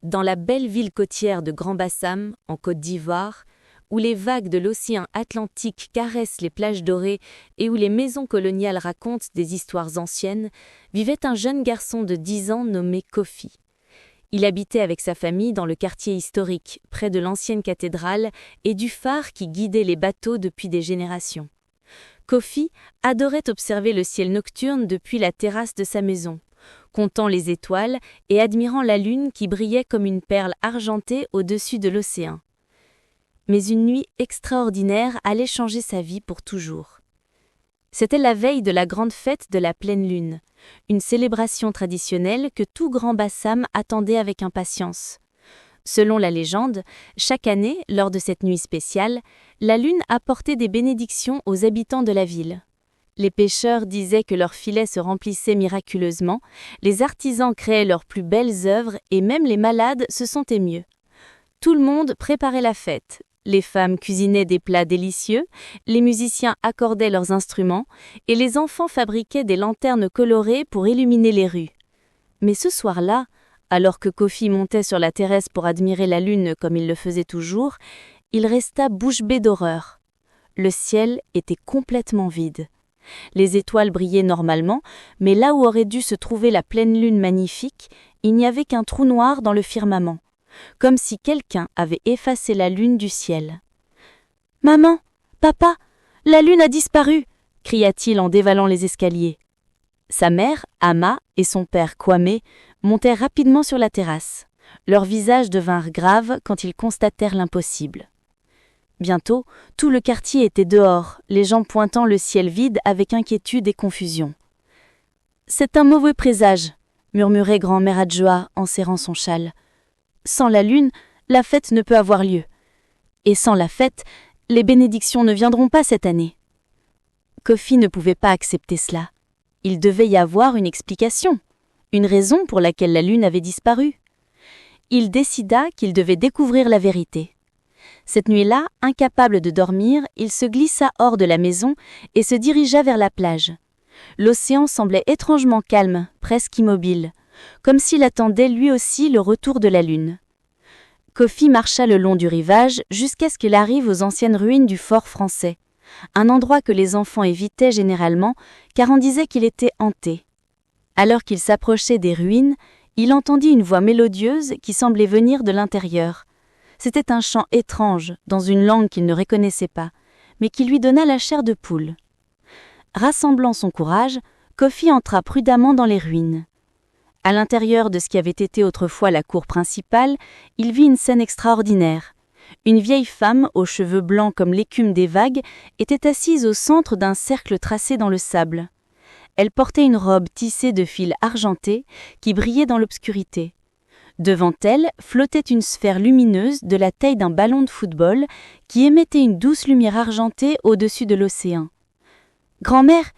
Dans la belle ville côtière de Grand-Bassam, en Côte d'Ivoire, où les vagues de l'océan Atlantique caressent les plages dorées et où les maisons coloniales racontent des histoires anciennes, vivait un jeune garçon de 10 ans nommé Kofi. Il habitait avec sa famille dans le quartier historique, près de l'ancienne cathédrale et du phare qui guidait les bateaux depuis des générations. Kofi adorait observer le ciel nocturne depuis la terrasse de sa maison, comptant les étoiles et admirant la lune qui brillait comme une perle argentée au-dessus de l'océan. Mais une nuit extraordinaire allait changer sa vie pour toujours. C'était la veille de la grande fête de la pleine lune, une célébration traditionnelle que tout Grand-Bassam attendait avec impatience. Selon la légende, chaque année, lors de cette nuit spéciale, la lune apportait des bénédictions aux habitants de la ville. Les pêcheurs disaient que leurs filets se remplissaient miraculeusement, les artisans créaient leurs plus belles œuvres et même les malades se sentaient mieux. Tout le monde préparait la fête. Les femmes cuisinaient des plats délicieux, les musiciens accordaient leurs instruments et les enfants fabriquaient des lanternes colorées pour illuminer les rues. Mais ce soir-là, alors que Kofi montait sur la terrasse pour admirer la lune comme il le faisait toujours, il resta bouche bée d'horreur. Le ciel était complètement vide. Les étoiles brillaient normalement, mais là où aurait dû se trouver la pleine lune magnifique, il n'y avait qu'un trou noir dans le firmament, comme si quelqu'un avait effacé la lune du ciel. « Maman, papa, la lune a disparu !» cria-t-il en dévalant les escaliers. Sa mère, Ama, et son père, Kwame, montèrent rapidement sur la terrasse. Leurs visages devinrent graves quand ils constatèrent l'impossible. Bientôt, tout le quartier était dehors, les gens pointant le ciel vide avec inquiétude et confusion. « C'est un mauvais présage », murmurait grand-mère Adjoa en serrant son châle. « Sans la lune, la fête ne peut avoir lieu. Et sans la fête, les bénédictions ne viendront pas cette année. » Kofi ne pouvait pas accepter cela. Il devait y avoir une explication, une raison pour laquelle la lune avait disparu. Il décida qu'il devait découvrir la vérité. Cette nuit-là, incapable de dormir, il se glissa hors de la maison et se dirigea vers la plage. L'océan semblait étrangement calme, presque immobile, comme s'il attendait lui aussi le retour de la lune. Kofi marcha le long du rivage jusqu'à ce qu'il arrive aux anciennes ruines du fort français, un endroit que les enfants évitaient généralement car on disait qu'il était hanté. Alors qu'il s'approchait des ruines, il entendit une voix mélodieuse qui semblait venir de l'intérieur. C'était un chant étrange, dans une langue qu'il ne reconnaissait pas, mais qui lui donna la chair de poule. Rassemblant son courage, Kofi entra prudemment dans les ruines. À l'intérieur de ce qui avait été autrefois la cour principale, il vit une scène extraordinaire. Une vieille femme, aux cheveux blancs comme l'écume des vagues, était assise au centre d'un cercle tracé dans le sable. Elle portait une robe tissée de fils argentés qui brillait dans l'obscurité. Devant elle flottait une sphère lumineuse de la taille d'un ballon de football qui émettait une douce lumière argentée au-dessus de l'océan. « Grand-mère,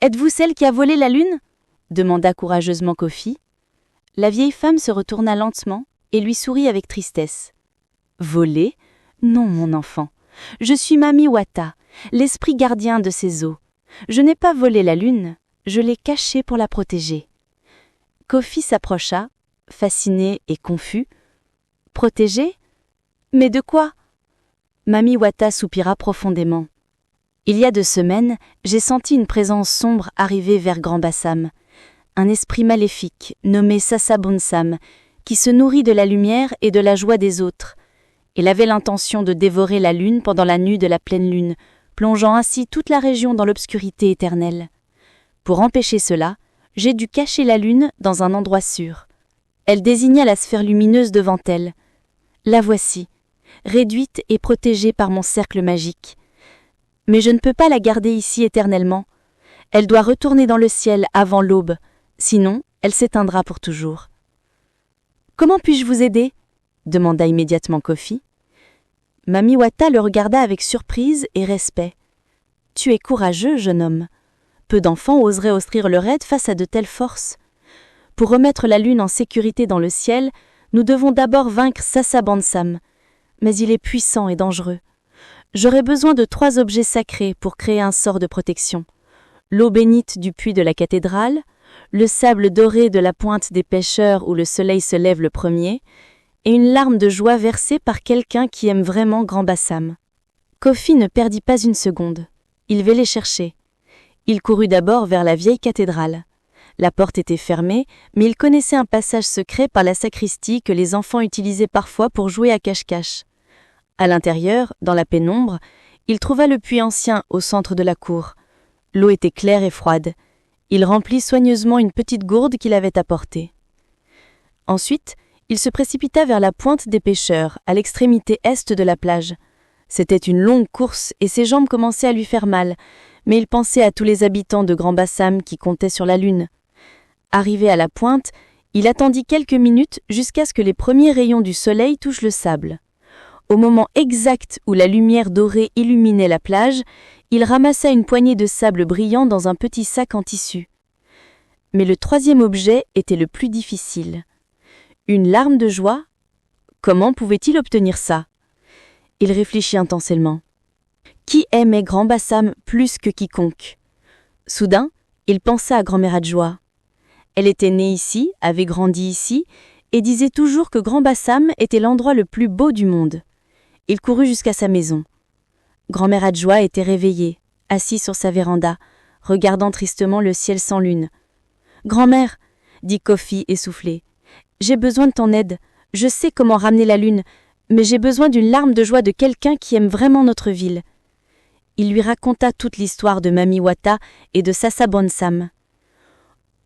êtes-vous celle qui a volé la lune ?» demanda courageusement Kofi. La vieille femme se retourna lentement et lui sourit avec tristesse. « Voler ? Non, mon enfant. Je suis Mami Wata, l'esprit gardien de ces eaux. Je n'ai pas volé la lune, je l'ai cachée pour la protéger. » Kofi s'approcha, fasciné et confus. « Protégé ? Mais de quoi ?» Mami Wata soupira profondément. « Il y a 2 semaines, j'ai senti une présence sombre arriver vers Grand-Bassam, un esprit maléfique nommé Sasabonsam, qui se nourrit de la lumière et de la joie des autres. Il avait l'intention de dévorer la lune pendant la nuit de la pleine lune, plongeant ainsi toute la région dans l'obscurité éternelle. Pour empêcher cela, j'ai dû cacher la lune dans un endroit sûr. Elle désigna la sphère lumineuse devant elle. La voici, réduite et protégée par mon cercle magique. Mais je ne peux pas la garder ici éternellement. Elle doit retourner dans le ciel avant l'aube, sinon elle s'éteindra pour toujours. « Comment puis-je vous aider ?» demanda immédiatement Kofi. Mami Wata le regarda avec surprise et respect. « Tu es courageux, jeune homme. Peu d'enfants oseraient offrir leur aide face à de telles forces. Pour remettre la lune en sécurité dans le ciel, nous devons d'abord vaincre Sasabonsam, mais il est puissant et dangereux. J'aurai besoin de 3 objets sacrés pour créer un sort de protection. L'eau bénite du puits de la cathédrale, le sable doré de la pointe des pêcheurs où le soleil se lève le premier, et une larme de joie versée par quelqu'un qui aime vraiment Grand Bassam. Kofi ne perdit pas une seconde. Il vint les chercher. Il courut d'abord vers la vieille cathédrale. La porte était fermée, mais il connaissait un passage secret par la sacristie que les enfants utilisaient parfois pour jouer à cache-cache. À l'intérieur, dans la pénombre, il trouva le puits ancien au centre de la cour. L'eau était claire et froide. Il remplit soigneusement une petite gourde qu'il avait apportée. Ensuite, il se précipita vers la pointe des pêcheurs, à l'extrémité est de la plage. C'était une longue course et ses jambes commençaient à lui faire mal, mais il pensait à tous les habitants de Grand Bassam qui comptaient sur la lune. Arrivé à la pointe, il attendit quelques minutes jusqu'à ce que les premiers rayons du soleil touchent le sable. Au moment exact où la lumière dorée illuminait la plage, il ramassa une poignée de sable brillant dans un petit sac en tissu. Mais le troisième objet était le plus difficile. Une larme de joie? Comment pouvait-il obtenir ça? Il réfléchit intensément. Qui aimait Grand Bassam plus que quiconque? Soudain, il pensa à grand-mère Adjoa. Elle était née ici, avait grandi ici, et disait toujours que Grand Bassam était l'endroit le plus beau du monde. Il courut jusqu'à sa maison. Grand-mère Adjoa était réveillée, assise sur sa véranda, regardant tristement le ciel sans lune. « Grand-mère, » dit Kofi essoufflé, « j'ai besoin de ton aide. Je sais comment ramener la lune, mais j'ai besoin d'une larme de joie de quelqu'un qui aime vraiment notre ville. » Il lui raconta toute l'histoire de Mami Wata et de Sasa Bonsam.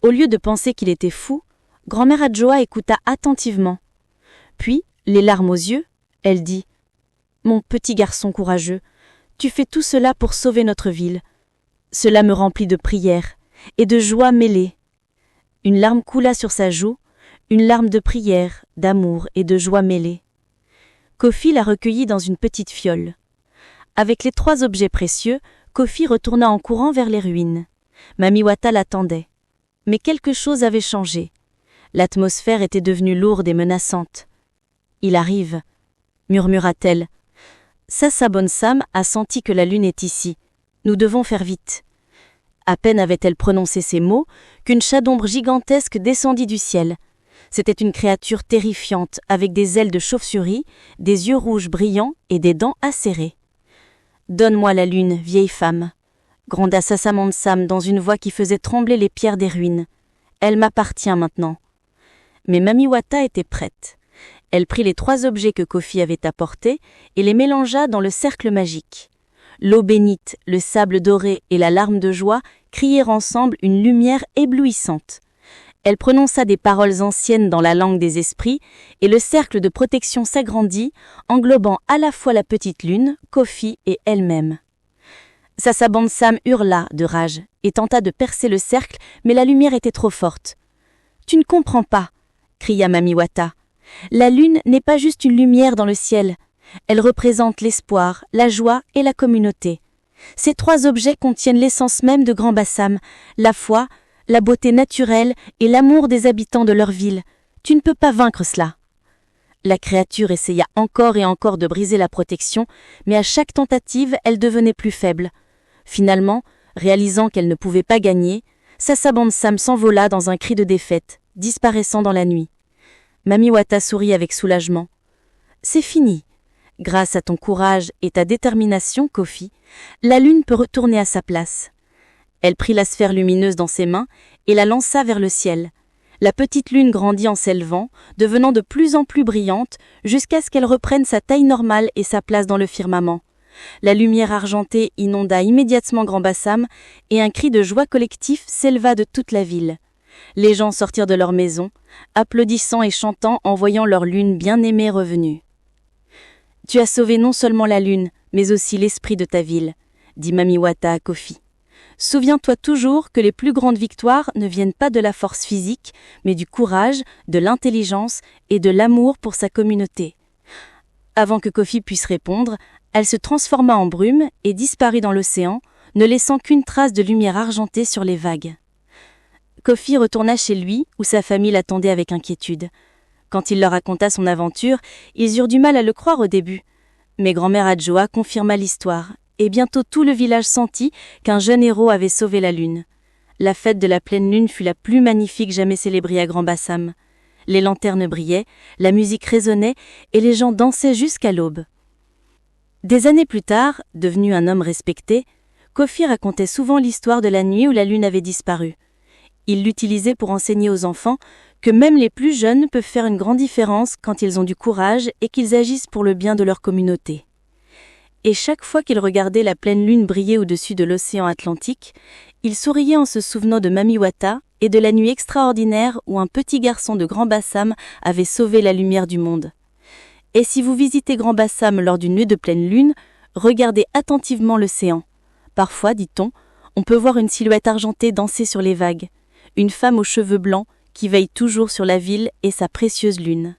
Au lieu de penser qu'il était fou, grand-mère Adjoa écouta attentivement. Puis, les larmes aux yeux, elle dit « Mon petit garçon courageux, tu fais tout cela pour sauver notre ville. Cela me remplit de prières et de joie mêlée. » Une larme coula sur sa joue, une larme de prière, d'amour et de joie mêlée. Kofi la recueillit dans une petite fiole. Avec les 3 objets précieux, Kofi retourna en courant vers les ruines. Mami Wata l'attendait. Mais quelque chose avait changé. L'atmosphère était devenue lourde et menaçante. « Il arrive », murmura-t-elle. Sasa Bonsam a senti que la lune est ici. Nous devons faire vite. À peine avait-elle prononcé ces mots qu'une chate-d'ombre gigantesque descendit du ciel. C'était une créature terrifiante avec des ailes de chauve-souris, des yeux rouges brillants et des dents acérées. « Donne-moi la lune, vieille femme », gronda Sasa Bonsam dans une voix qui faisait trembler les pierres des ruines. « Elle m'appartient maintenant. » Mais Mami Wata était prête. Elle prit les 3 objets que Kofi avait apportés et les mélangea dans le cercle magique. L'eau bénite, le sable doré et la larme de joie crièrent ensemble une lumière éblouissante. Elle prononça des paroles anciennes dans la langue des esprits et le cercle de protection s'agrandit, englobant à la fois la petite lune, Kofi et elle-même. Sasa Bonsam hurla de rage et tenta de percer le cercle, mais la lumière était trop forte. « Tu ne comprends pas !» cria Mami Wata. « La lune n'est pas juste une lumière dans le ciel. Elle représente l'espoir, la joie et la communauté. Ces 3 objets contiennent l'essence même de Grand Bassam, la foi, la beauté naturelle et l'amour des habitants de leur ville. Tu ne peux pas vaincre cela. » La créature essaya encore et encore de briser la protection, mais à chaque tentative, elle devenait plus faible. Finalement, réalisant qu'elle ne pouvait pas gagner, Sasa Bonsam s'envola dans un cri de défaite, disparaissant dans la nuit. Mami Wata sourit avec soulagement. « C'est fini. Grâce à ton courage et ta détermination, Kofi, la lune peut retourner à sa place. » Elle prit la sphère lumineuse dans ses mains et la lança vers le ciel. La petite lune grandit en s'élevant, devenant de plus en plus brillante, jusqu'à ce qu'elle reprenne sa taille normale et sa place dans le firmament. La lumière argentée inonda immédiatement Grand Bassam et un cri de joie collectif s'éleva de toute la ville. Les gens sortirent de leur maison, applaudissant et chantant en voyant leur lune bien-aimée revenue. « Tu as sauvé non seulement la lune, mais aussi l'esprit de ta ville, » dit Mami Wata à Kofi. « Souviens-toi toujours que les plus grandes victoires ne viennent pas de la force physique, mais du courage, de l'intelligence et de l'amour pour sa communauté. » Avant que Kofi puisse répondre, elle se transforma en brume et disparut dans l'océan, ne laissant qu'une trace de lumière argentée sur les vagues. Kofi retourna chez lui, où sa famille l'attendait avec inquiétude. Quand il leur raconta son aventure, ils eurent du mal à le croire au début. Mais grand-mère Adjoa confirma l'histoire, et bientôt tout le village sentit qu'un jeune héros avait sauvé la lune. La fête de la pleine lune fut la plus magnifique jamais célébrée à Grand Bassam. Les lanternes brillaient, la musique résonnait et les gens dansaient jusqu'à l'aube. Des années plus tard, devenu un homme respecté, Kofi racontait souvent l'histoire de la nuit où la lune avait disparu. Il l'utilisait pour enseigner aux enfants que même les plus jeunes peuvent faire une grande différence quand ils ont du courage et qu'ils agissent pour le bien de leur communauté. Et chaque fois qu'il regardait la pleine lune briller au-dessus de l'océan Atlantique, il souriait en se souvenant de Mami Wata et de la nuit extraordinaire où un petit garçon de Grand Bassam avait sauvé la lumière du monde. Et si vous visitez Grand Bassam lors d'une nuit de pleine lune, regardez attentivement l'océan. Parfois, dit-on, on peut voir une silhouette argentée danser sur les vagues, une femme aux cheveux blancs qui veille toujours sur la ville et sa précieuse lune.